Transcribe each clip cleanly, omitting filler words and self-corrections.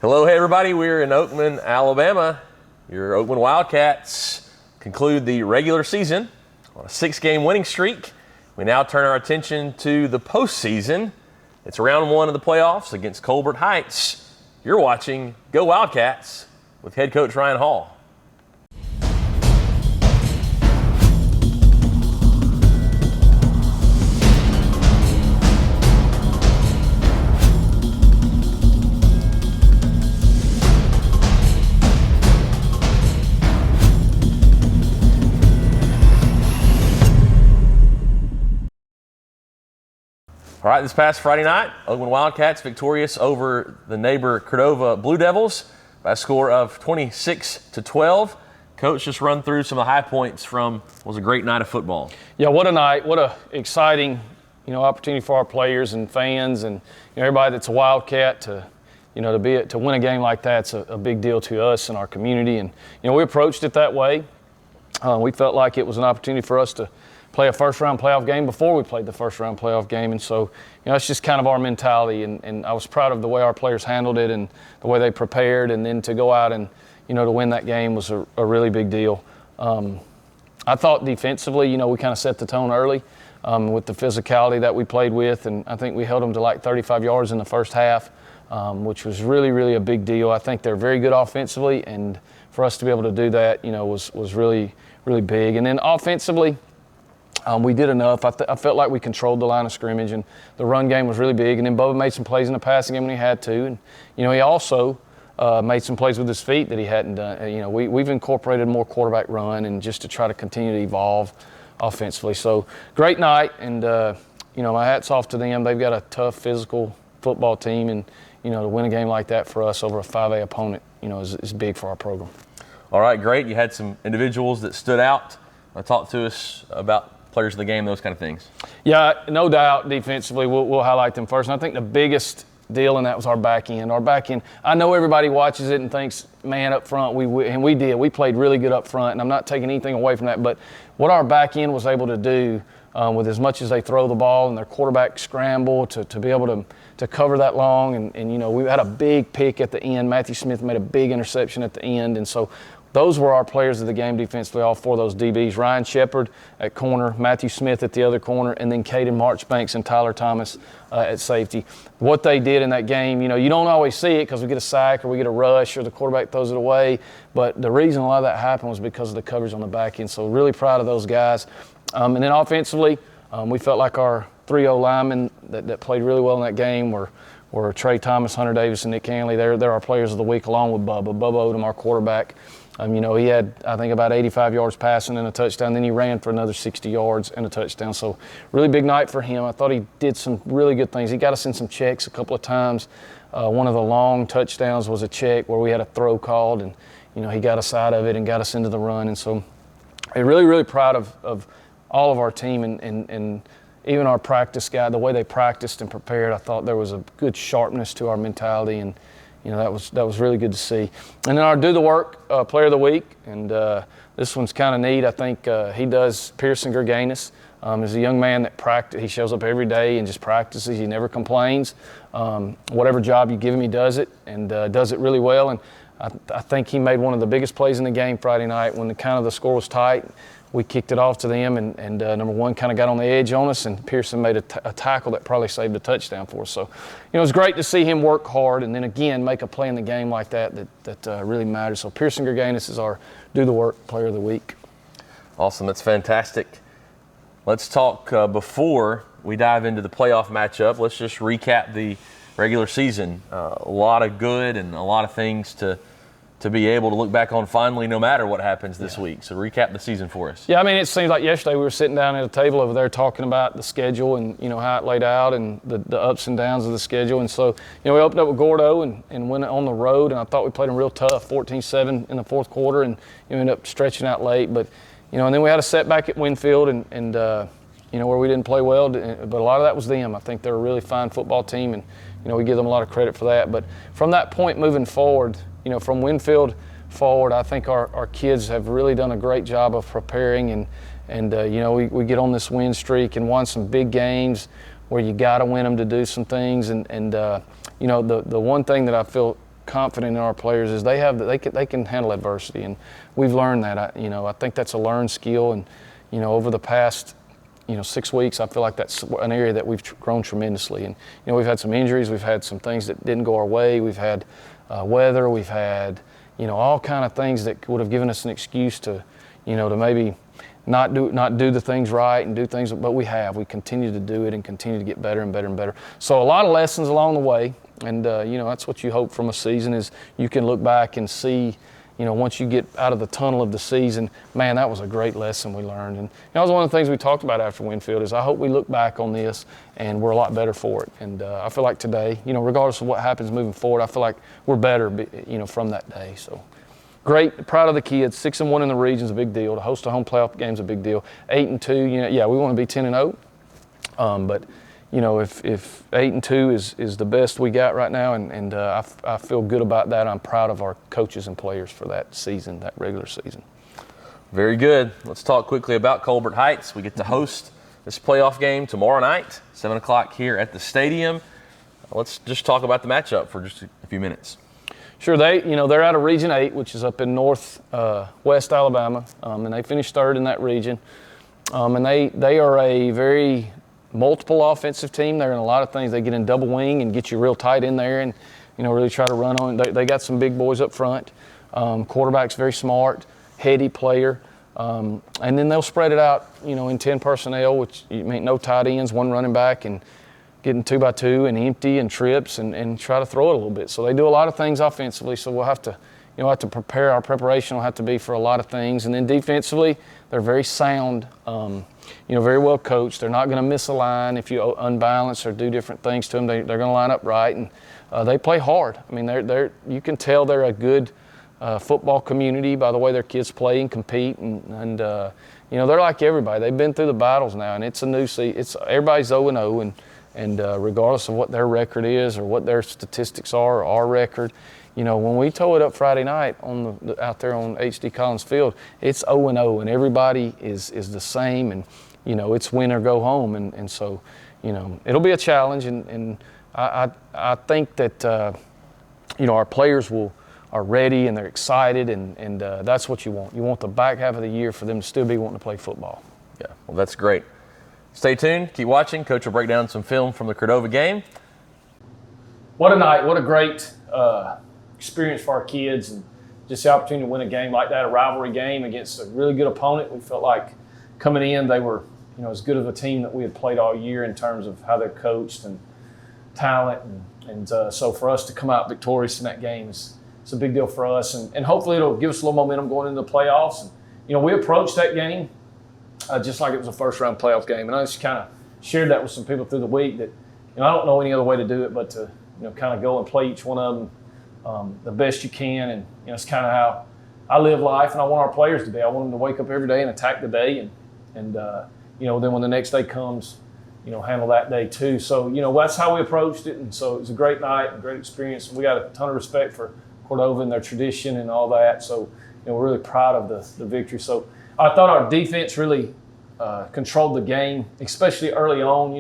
Hello, hey everybody. We're in Oakman, Alabama. Your Oakman Wildcats conclude the regular season on a 6-game winning streak. We now turn our attention to the postseason. It's round 1 of the playoffs against Culbert Heights. You're watching Go Wildcats with head coach Ryan Hall. All right, this past Friday night, Oakman Wildcats victorious over the neighbor Cordova Blue Devils by a score of 26-12. Coach, just run through some of the high points from what was a great night of football. Yeah, what a night. What a exciting, opportunity for our players and fans and everybody that's a Wildcat to win a game like that's a big deal to us and our community. And we approached it that way. We felt like it was an opportunity for us to play a first-round playoff game before we played the first-round playoff game. And so, it's just kind of our mentality. And I was proud of the way our players handled it and the way they prepared. And then to go out and, to win that game was a really big deal. I thought defensively, we kind of set the tone early with the physicality that we played with. And I think we held them to like 35 yards in the first half, which was really, really a big deal. I think they're very good offensively. And for us to be able to do that, was really, really big. And then offensively, we did enough. I felt like we controlled the line of scrimmage, and the run game was really big. And then Bubba made some plays in the passing game when he had to. And, he also made some plays with his feet that he hadn't done. We've incorporated more quarterback run and just to try to continue to evolve offensively. So great night, and, my hat's off to them. They've got a tough physical football team, and, to win a game like that for us over a 5A opponent, is big for our program. All right, great. You had some individuals that stood out. Talk to us about players of the game, those kind of things. Yeah, no doubt defensively, we'll highlight them first. And I think the biggest deal in that was our back end. Our back end, I know everybody watches it and thinks, man, up front, we did. We played really good up front, and I'm not taking anything away from that. But what our back end was able to do with as much as they throw the ball and their quarterback scramble to be able to cover that long. And we had a big pick at the end. Matthew Smith made a big interception at the end. And so those were our players of the game defensively, all 4 of those DBs. Ryan Shepard at corner, Matthew Smith at the other corner, and then Caden Marchbanks and Tyler Thomas at safety. What they did in that game, you don't always see it because we get a sack or we get a rush or the quarterback throws it away. But the reason a lot of that happened was because of the coverage on the back end. So really proud of those guys. And then offensively, we felt like our 3-0 linemen that played really well in that game were Trey Thomas, Hunter Davis, and Nick Hanley. They're our players of the week along with Bubba. Bubba Odom, our quarterback. He had, I think, about 85 yards passing and a touchdown. Then he ran for another 60 yards and a touchdown. So really big night for him. I thought he did some really good things. He got us in some checks a couple of times. One of the long touchdowns was a check where we had a throw called, and, he got us out of it and got us into the run. And so I'm really, really proud of all of our team and even our practice guy, the way they practiced and prepared. I thought there was a good sharpness to our mentality, and that was really good to see. And then our do the work player of the week, and this one's kind of neat. I think he does. Pearson Gerganis is a young man that he shows up every day and just practices. He never complains. Whatever job you give him, he does it, and does it really well. And I think he made one of the biggest plays in the game Friday night when the score was tight. We kicked it off to them, and number one kind of got on the edge on us, and Pearson made a tackle that probably saved a touchdown for us. So, it was great to see him work hard and then, again, make a play in the game like that really matters. So Pearson Gerganis is our do-the-work player of the week. Awesome. That's fantastic. Let's talk before we dive into the playoff matchup. Let's just recap the regular season. A lot of good and a lot of things to be able to look back on finally, no matter what happens this week. So recap the season for us. Yeah, it seems like yesterday we were sitting down at a table over there talking about the schedule and, how it laid out and the ups and downs of the schedule. And so, we opened up with Gordo and went on the road, and I thought we played them real tough, 14-7 in the fourth quarter, and ended up stretching out late. But, and then we had a setback at Winfield and where we didn't play well, but a lot of that was them. I think they're a really fine football team, and, we give them a lot of credit for that. But from that point moving forward, from Winfield forward, I think our kids have really done a great job of preparing, and we get on this win streak and won some big games where you got to win them to do some things. And the one thing that I feel confident in our players is they can handle adversity, and we've learned that. I think that's a learned skill, and over the past 6 weeks, I feel like that's an area that we've grown tremendously. And we've had some injuries, we've had some things that didn't go our way, we've had weather, we've had all kind of things that would have given us an excuse to to maybe not do the things right and do things, but we continue to do it and continue to get better and better and better. So a lot of lessons along the way, and that's what you hope from a season, is you can look back and see, once you get out of the tunnel of the season, man, that was a great lesson we learned. And that was one of the things we talked about after Winfield, is I hope we look back on this and we're a lot better for it. And I feel like today, regardless of what happens moving forward, I feel like we're better, from that day. So great, proud of the kids. 6-1 in the region is a big deal. To host a home playoff game is a big deal. 8-2, we want to be 10-0. But if 8-2 is the best we got right now, and I feel good about that. I'm proud of our coaches and players for that season, that regular season. Very good. Let's talk quickly about Culbert Heights. We get to host this playoff game tomorrow night, 7 o'clock here at the stadium. Let's just talk about the matchup for just a few minutes. Sure, they're out of Region 8, which is up in northwest Alabama, and they finished third in that region. And they are a very multiple offensive team. They're in a lot of things. They get in double wing and get you real tight in there and, really try to run on. They got some big boys up front. Quarterback's very smart, heady player. And then they'll spread it out, in 10 personnel, which no tight ends, one running back, and getting 2x2 and empty and trips and try to throw it a little bit. So they do a lot of things offensively. So we'll have to prepare. Our preparation will have to be for a lot of things. And then defensively, they're very sound, very well coached. They're not going to miss a line if you unbalance or do different things to them. They're going to line up right, and they play hard. I mean, you can tell they're a good football community by the way their kids play and compete, and they're like everybody. They've been through the battles now, and it's a new season. Everybody's 0-0, and regardless of what their record is or what their statistics are or our record, when we tow it up Friday night out there on HD Collins Field, it's 0-0, and everybody is the same, and it's win or go home, and so it'll be a challenge, and I think that our players are ready and they're excited, and that's what you want. You want the back half of the year for them to still be wanting to play football. Yeah, well, that's great. Stay tuned. Keep watching. Coach will break down some film from the Cordova game. What a night. What a great experience for our kids, and just the opportunity to win a game like that, a rivalry game against a really good opponent. We felt like coming in, they were as good of a team that we had played all year in terms of how they're coached and talent. And so for us to come out victorious in that game it's a big deal for us. And hopefully it'll give us a little momentum going into the playoffs. And, we approached that game just like it was a first-round playoff game. And I just kind of shared that with some people through the week that, I don't know any other way to do it but to, kind of go and play each one of them the best you can. And, it's kind of how I live life, and I want our players to be. I want them to wake up every day and attack the day. And then when the next day comes, handle that day too. So, that's how we approached it. And so it was a great night and great experience. We got a ton of respect for Cordova and their tradition and all that. So, we're really proud of the victory. So I thought our defense really controlled the game, especially early on.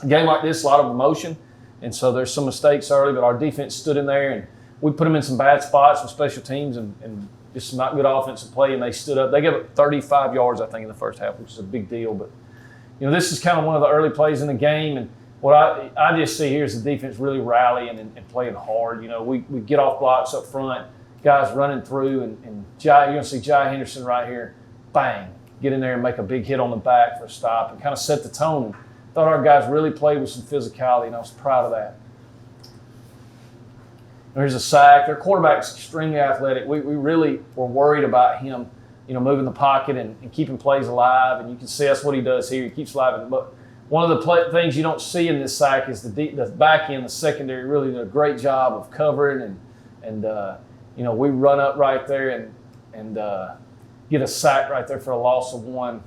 A game like this, a lot of emotion. And so there's some mistakes early, but our defense stood in there, and we put them in some bad spots with special teams and just some not good offensive play, and they stood up. They gave up 35 yards, I think, in the first half, which is a big deal. But, this is kind of one of the early plays in the game, and what I just see here is the defense really rallying and playing hard. We get off blocks up front, guys running through, and Jai, you're going to see Jai Henderson right here, bang, get in there and make a big hit on the back for a stop and kind of set the tone. And thought our guys really played with some physicality, and I was proud of that. There's a sack. Their quarterback's extremely athletic. We really were worried about him, moving the pocket and keeping plays alive. And you can see that's what he does here. He keeps alive. But one of the things you don't see in this sack is the back end, the secondary, really did a great job of covering. And we run up right there and get a sack right there for a loss of 1.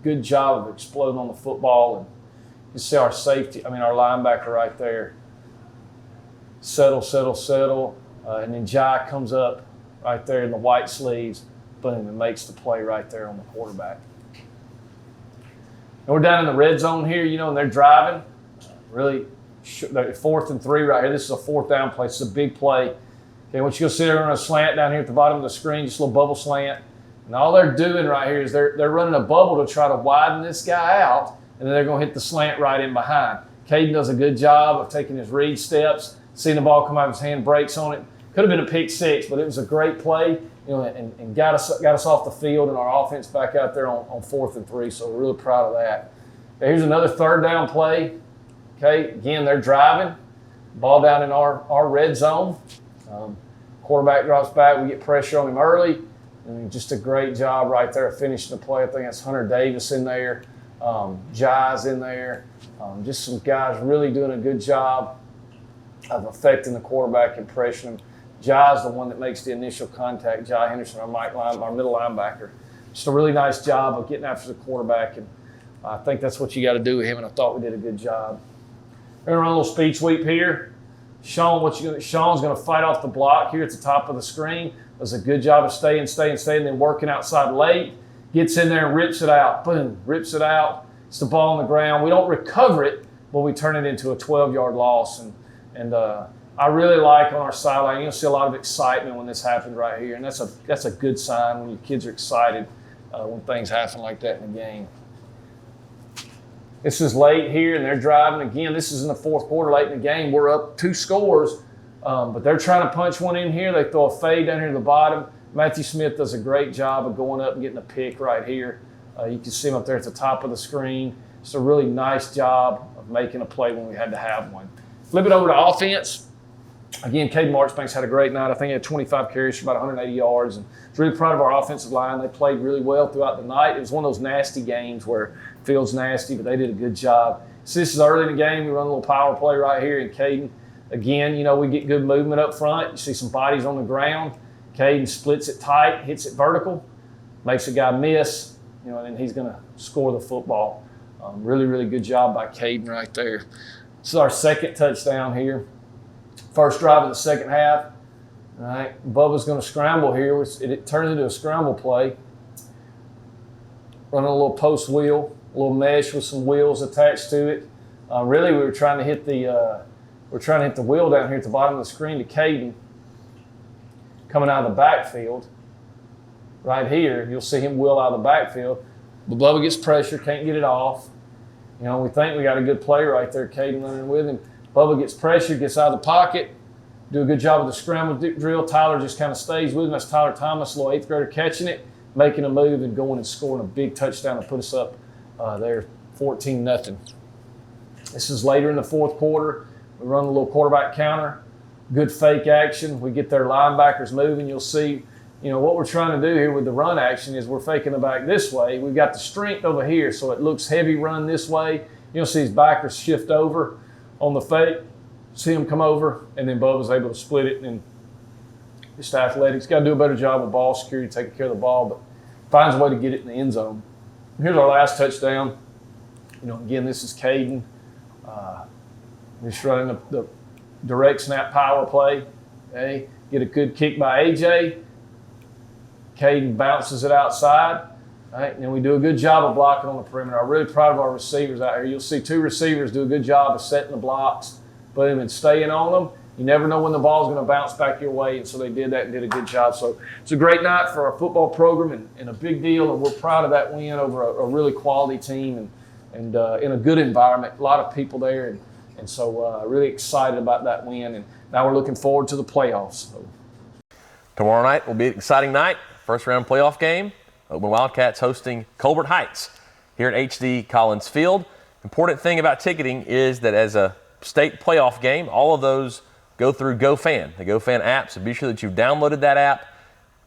Good job of exploding on the football. And you see our our linebacker right there. Settle. And then Jai comes up right there in the white sleeves, boom, and makes the play right there on the quarterback. And we're down in the red zone here, and they're driving. Really 4th and 3 right here. This is a 4th down play. It's a big play. Okay, what you're going to see, they're on a slant down here at the bottom of the screen, just a little bubble slant. And all they're doing right here is they're running a bubble to try to widen this guy out, and then they're going to hit the slant right in behind. Caden does a good job of taking his read steps, seeing the ball come out of his hand, breaks on it. Could have been a pick six, but it was a great play, and got us off the field and our offense back out there on 4th and 3. So we're really proud of that. Okay, here's another 3rd down play. Okay, again, they're driving. Ball down in our red zone. Quarterback drops back. We get pressure on him early. And just a great job right there finishing the play. I think that's Hunter Davis in there, Jai's in there. Just some guys really doing a good job of affecting the quarterback and pressuring him. Jai's the one that makes the initial contact. Jai Henderson, our middle linebacker. Just a really nice job of getting after the quarterback, and I think that's what you got to do with him, and I thought we did a good job. We're going to run a little speed sweep here. Sean's going to fight off the block here at the top of the screen. Does a good job of staying, and then working outside late. Gets in there and rips it out. Boom, rips it out. It's the ball on the ground. We don't recover it, but we turn it into a 12-yard loss. And I really like on our sideline, you'll see a lot of excitement when this happens right here. And that's a good sign when your kids are excited when things happen like that in the game. This is late here, and they're driving. Again, this is in the 4th quarter, late in the game. We're up 2 scores, but they're trying to punch one in here. They throw a fade down here to the bottom. Matthew Smith does a great job of going up and getting a pick right here. You can see him up there at the top of the screen. It's a really nice job of making a play when we had to have one. Flip it over to offense. Again, Caden Marchbank's had a great night. I think he had 25 carries for about 180 yards. And I was really proud of our offensive line. They played really well throughout the night. It was one of those nasty games where field's nasty, but they did a good job. So this is early in the game. We run a little power play right here. And Caden, again, we get good movement up front. You see some bodies on the ground. Caden splits it tight, hits it vertical, makes a guy miss, and then he's going to score the football. Really, really good job by Caden right there. This is our 2nd touchdown here. First drive of the 2nd half. All right, Bubba's going to scramble here. It turns into a scramble play. Running a little post wheel, a little mesh with some wheels attached to it. Really, we were trying to hit the wheel down here at the bottom of the screen to Caden. Coming out of the backfield. Right here, you'll see him wheel out of the backfield. But Bubba gets pressure, can't get it off. We think we got a good play right there, Caden running with him. Bubba gets pressure, gets out of the pocket, do a good job of the scramble drill. Tyler just kind of stays with him. That's Tyler Thomas, a little 8th grader, catching it, making a move and going and scoring a big touchdown to put us up there 14-0. This is later in the 4th quarter. We run a little quarterback counter, good fake action. We get their linebackers moving. You'll see, what we're trying to do here with the run action is we're faking the back this way. We've got the strength over here, so it looks heavy run this way. You'll see his backers shift over on the fake, see him come over, and then Bubba's able to split it. And just athletics. Got to do a better job of ball security, taking care of the ball, but finds a way to get it in the end zone. Here's our last touchdown. Again, this is Caden. Just running the direct snap power play. Okay, get a good kick by AJ. Caden bounces it outside. All right, and we do a good job of blocking on the perimeter. I'm really proud of our receivers out here. You'll see 2 receivers do a good job of setting the blocks, putting them and staying on them. You never know when the ball's going to bounce back your way, and so they did that and did a good job. So it's a great night for our football program and a big deal, and we're proud of that win over a really quality team and in a good environment. A lot of people there, and so really excited about that win. And now we're looking forward to the playoffs. So. Tomorrow night will be an exciting night. First round playoff game. Oakman Wildcats hosting Culbert Heights here at HD Collins Field. Important thing about ticketing is that as a state playoff game, all of those go through GoFan, the GoFan app. So be sure that you've downloaded that app,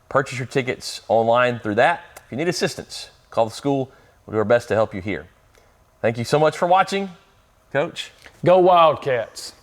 purchase your tickets online through that. If you need assistance, call the school. We'll do our best to help you here. Thank you so much for watching, Coach. Go Wildcats.